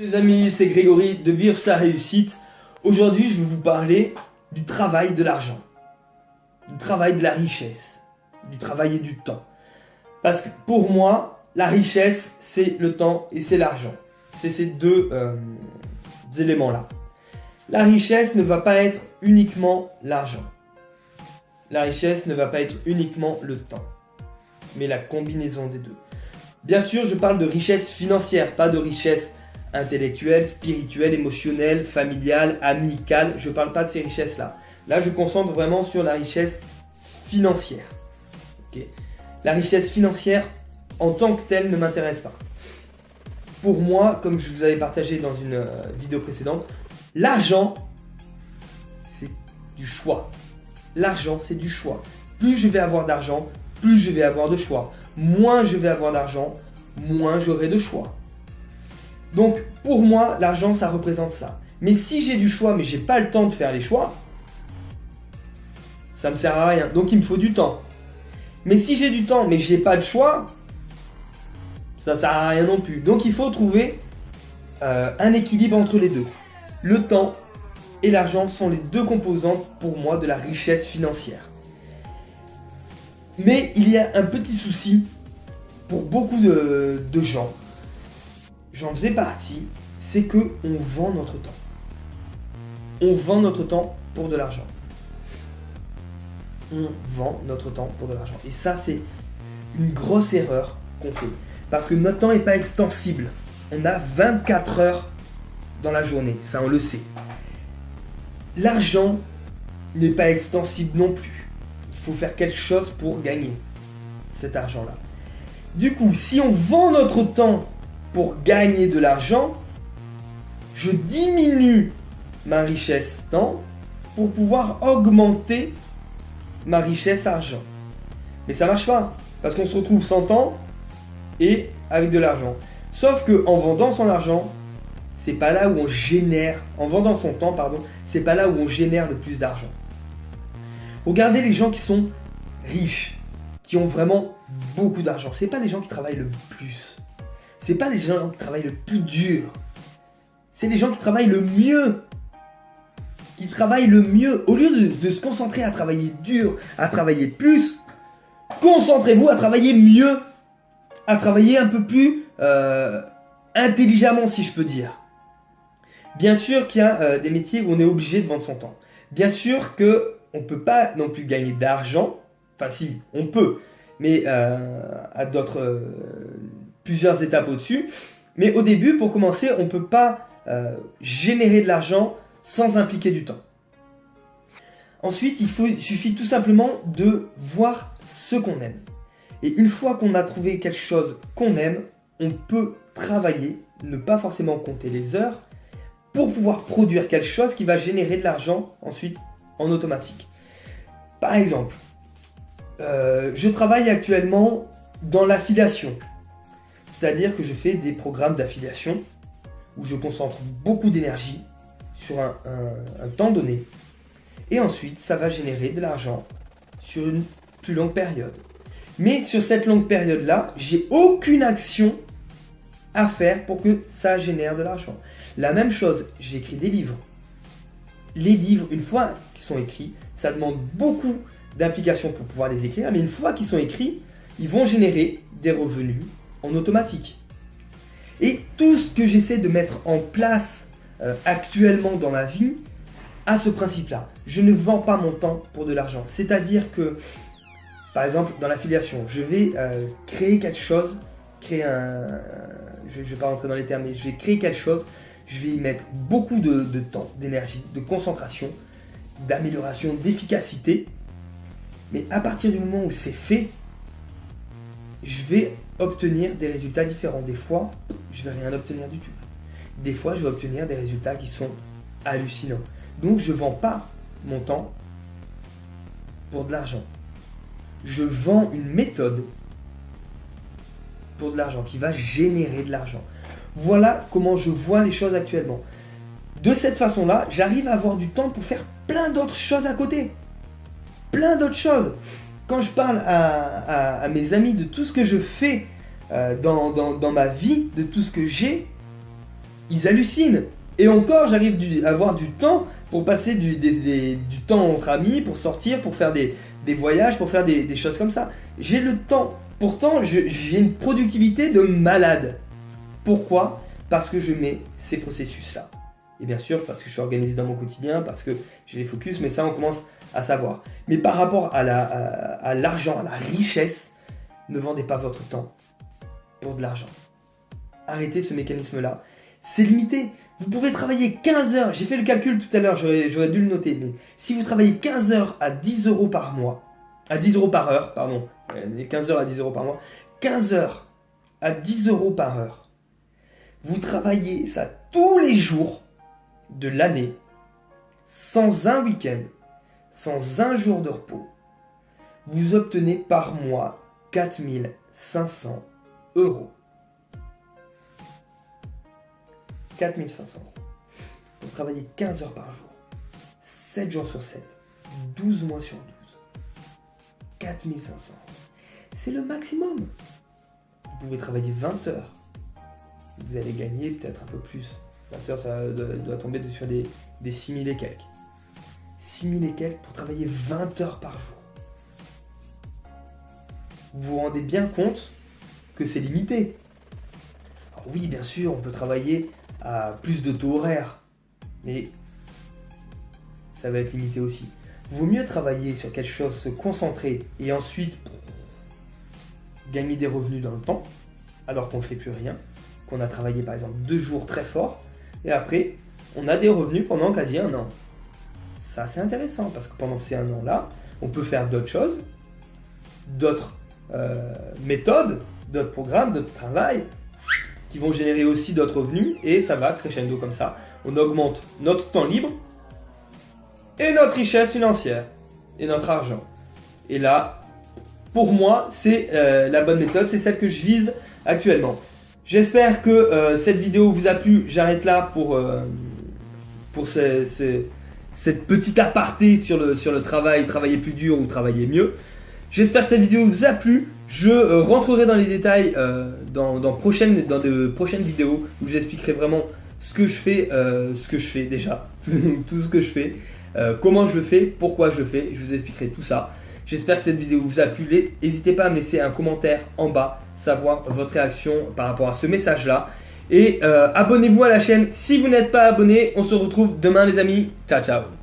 Les amis, c'est Grégory de Vivre sa réussite. Aujourd'hui, je vais vous parler du travail de l'argent, du travail de la richesse, du travail et du temps. Parce que pour moi, la richesse, c'est le temps et c'est l'argent. C'est ces deux éléments-là. La richesse ne va pas être uniquement l'argent. La richesse ne va pas être uniquement le temps, mais la combinaison des deux. Bien sûr, je parle de richesse financière, pas de richesse intellectuelle, spirituelle, émotionnelle, familiale, amicale. Je ne parle pas de ces richesses-là. Là, je concentre vraiment sur la richesse financière. Okay. La richesse financière, en tant que telle, ne m'intéresse pas. Pour moi, comme je vous avais partagé dans une vidéo précédente, l'argent, c'est du choix. L'argent, c'est du choix. Plus je vais avoir d'argent, plus je vais avoir de choix. Moins je vais avoir d'argent, moins j'aurai de choix. Donc, pour moi, l'argent, ça représente ça. Mais si j'ai du choix, mais j'ai pas le temps de faire les choix, ça me sert à rien. Donc, il me faut du temps. Mais si j'ai du temps, mais j'ai pas de choix, ça sert à rien non plus. Donc, il faut trouver un équilibre entre les deux. Le temps et l'argent sont les deux composantes, pour moi, de la richesse financière. Mais il y a un petit souci pour beaucoup de gens. J'en faisais partie, c'est que on vend notre temps. On vend notre temps pour de l'argent. On vend notre temps pour de l'argent. Et ça, c'est une grosse erreur qu'on fait. Parce que notre temps n'est pas extensible. On a 24 heures dans la journée, ça on le sait. L'argent n'est pas extensible non plus. Il faut faire quelque chose pour gagner cet argent-là. Du coup, si on vend notre temps pour gagner de l'argent, je diminue ma richesse temps pour pouvoir augmenter ma richesse argent. Mais ça marche pas, parce qu'on se retrouve sans temps et avec de l'argent. Sauf que en vendant son argent, c'est pas là où on génère, en vendant son temps, pardon, c'est pas là où on génère le plus d'argent. Regardez les gens qui sont riches, qui ont vraiment beaucoup d'argent. C'est pas les gens qui travaillent le plus. C'est pas les gens qui travaillent le plus dur. C'est les gens qui travaillent le mieux. Qui travaillent le mieux. Au lieu de se concentrer à travailler dur, à travailler plus, concentrez-vous à travailler mieux. À travailler un peu plus intelligemment, si je peux dire. Bien sûr qu'il y a des métiers où on est obligé de vendre son temps. Bien sûr qu'on ne peut pas non plus gagner d'argent. Enfin si, on peut. Mais à d'autres... plusieurs étapes au-dessus. Mais au début, pour commencer, on ne peut pas générer de l'argent sans impliquer du temps. Ensuite, il suffit tout simplement de voir ce qu'on aime. Et une fois qu'on a trouvé quelque chose qu'on aime, on peut travailler, ne pas forcément compter les heures, pour pouvoir produire quelque chose qui va générer de l'argent ensuite en automatique. Par exemple, je travaille actuellement dans l'affiliation. C'est-à-dire que je fais des programmes d'affiliation où je concentre beaucoup d'énergie sur un temps donné. Et ensuite, ça va générer de l'argent sur une plus longue période. Mais sur cette longue période-là, j'ai aucune action à faire pour que ça génère de l'argent. La même chose, j'écris des livres. Les livres, une fois qu'ils sont écrits, ça demande beaucoup d'implication pour pouvoir les écrire. Mais une fois qu'ils sont écrits, ils vont générer des revenus en automatique. Et tout ce que j'essaie de mettre en place actuellement dans ma vie a ce principe-là. Je ne vends pas mon temps pour de l'argent. C'est-à-dire que, par exemple, dans l'affiliation, je vais créer quelque chose, je ne vais pas rentrer dans les termes, mais je vais créer quelque chose, je vais y mettre beaucoup de temps, d'énergie, de concentration, d'amélioration, d'efficacité. Mais à partir du moment où c'est fait, je vais obtenir des résultats différents. Des fois, je vais rien obtenir du tout. Des fois, je vais obtenir des résultats qui sont hallucinants. Donc, je ne vends pas mon temps pour de l'argent. Je vends une méthode pour de l'argent, qui va générer de l'argent. Voilà comment je vois les choses actuellement. De cette façon-là, j'arrive à avoir du temps pour faire plein d'autres choses à côté. Plein d'autres choses. Quand je parle à mes amis de tout ce que je fais dans ma vie, de tout ce que j'ai, ils hallucinent. Et encore, j'arrive à avoir du temps pour passer du temps entre amis, pour sortir, pour faire des voyages, pour faire des choses comme ça. J'ai le temps. Pourtant, j'ai une productivité de malade. Pourquoi? Parce que je mets ces processus-là. Et bien sûr, parce que je suis organisé dans mon quotidien, parce que j'ai les focus, mais ça, on commence à savoir. Mais par rapport à l'argent, à la richesse, ne vendez pas votre temps pour de l'argent. Arrêtez ce mécanisme-là. C'est limité. Vous pouvez travailler 15 heures. J'ai fait le calcul tout à l'heure, j'aurais dû le noter. Mais si vous travaillez 15 heures à 10 euros par mois, à 10 euros par heure, pardon, 15 heures à 10 euros par mois, 15 heures à 10 euros par heure, vous travaillez ça tous les jours de l'année, sans un week-end, sans un jour de repos. Vous obtenez par mois 4 500 euros. 4 500 euros. Vous travaillez 15 heures par jour, 7 jours sur 7, 12 mois sur 12. 4 500 euros. C'est le maximum. Vous pouvez travailler 20 heures. Vous allez gagner peut-être un peu plus. 20 heures, ça doit tomber sur des 6 000 et quelques. 6 000 et quelques pour travailler 20 heures par jour. Vous vous rendez bien compte que c'est limité. Alors oui, bien sûr, on peut travailler à plus de taux horaires, mais ça va être limité aussi. Vaut mieux travailler sur quelque chose, se concentrer et ensuite gagner des revenus dans le temps, alors qu'on ne fait plus rien, qu'on a travaillé par exemple 2 jours très forts, et après on a des revenus pendant quasi un an. Ça c'est intéressant, parce que pendant ces un an-là, on peut faire d'autres choses, d'autres méthodes, d'autres programmes, d'autres travail, qui vont générer aussi d'autres revenus, et ça va crescendo comme ça. On augmente notre temps libre, et notre richesse financière, et notre argent. Et là, pour moi, c'est la bonne méthode, c'est celle que je vise actuellement. J'espère que cette vidéo vous a plu. J'arrête là pour cette petite aparté sur le travail, travailler plus dur ou travailler mieux. J'espère que cette vidéo vous a plu. Je rentrerai dans les détails dans de prochaines vidéos où j'expliquerai vraiment ce que je fais déjà, tout ce que je fais, comment je le fais, pourquoi je le fais, je vous expliquerai tout ça. J'espère que cette vidéo vous a plu. N'hésitez pas à me laisser un commentaire en bas, savoir votre réaction par rapport à ce message-là. Et abonnez-vous à la chaîne si vous n'êtes pas abonné. On se retrouve demain les amis. Ciao, ciao.